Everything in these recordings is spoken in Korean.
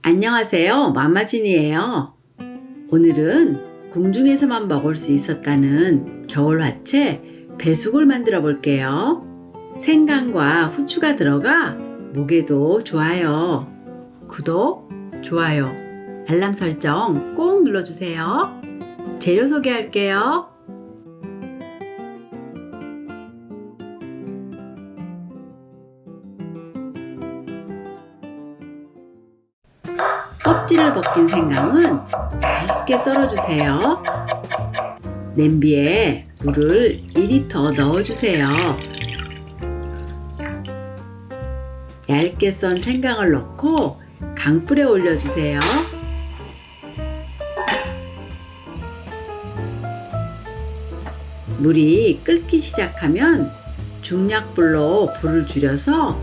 안녕하세요. 마마진이에요. 오늘은 궁중에서만 먹을 수 있었다는 겨울 화채 배숙을 만들어 볼게요. 생강과 후추가 들어가 목에도 좋아요. 구독, 좋아요, 알람 설정 꼭 눌러주세요. 재료 소개할게요. 껍질을 벗긴 생강은 얇게 썰어주세요. 냄비에 물을 2리터 넣어주세요. 얇게 썬 생강을 넣고 강불에 올려주세요. 물이 끓기 시작하면 중약불로 불을 줄여서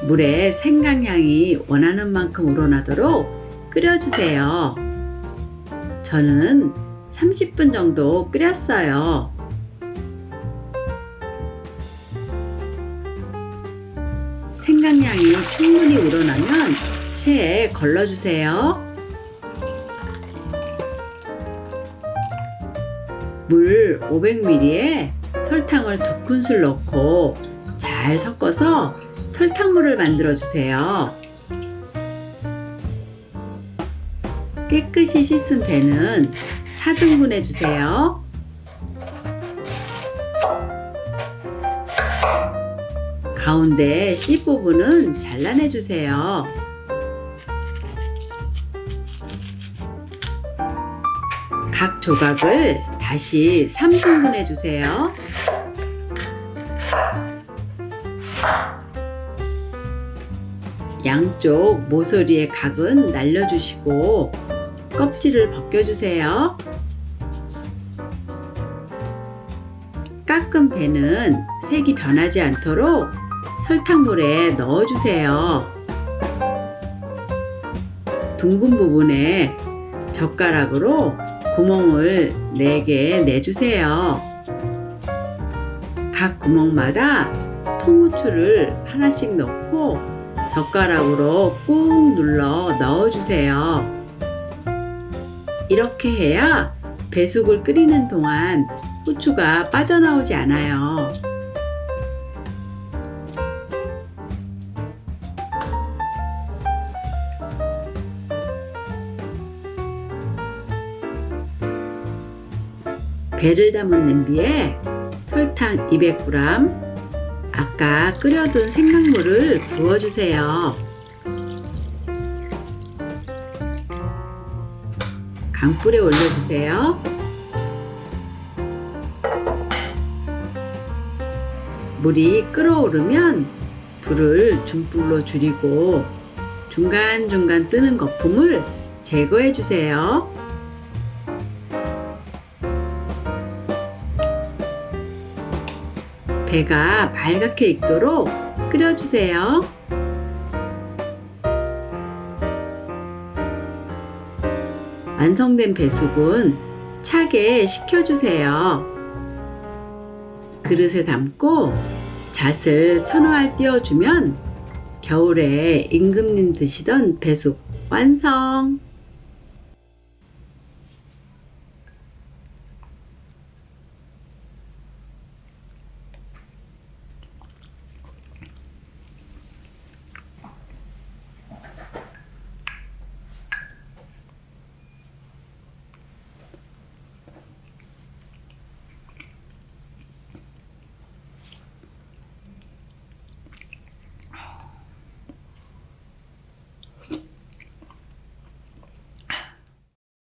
물에 생강향이 원하는 만큼 우러나도록 끓여주세요. 저는 30분 정도 끓였어요. 생강향이 충분히 우러나면 체에 걸러주세요. 물 500ml에 설탕을 2큰술 넣고 잘 섞어서 설탕물을 만들어 주세요. 깨끗이 씻은 배는 4등분 해주세요. 가운데 씨 부분은 잘라내주세요. 각 조각을 다시 3등분 해주세요. 양쪽 모서리의 각은 날려주시고 껍질을 벗겨주세요. 깎은 배는 색이 변하지 않도록 설탕물에 넣어주세요. 둥근 부분에 젓가락으로 구멍을 4개 내주세요. 각 구멍마다 통후추를 하나씩 넣고 젓가락으로 꾹 눌러 넣어주세요. 이렇게 해야 배숙을 끓이는 동안 후추가 빠져나오지 않아요. 배를 담은 냄비에 설탕 200g, 아까 끓여둔 생강물을 부어주세요. 강불에 올려주세요. 물이 끓어오르면 불을 중불로 줄이고 중간중간 뜨는 거품을 제거해 주세요. 배가 말갛게 익도록 끓여주세요. 완성된 배숙은 차게 식혀주세요. 그릇에 담고 잣을 서너 띄워주면 겨울에 임금님 드시던 배숙 완성!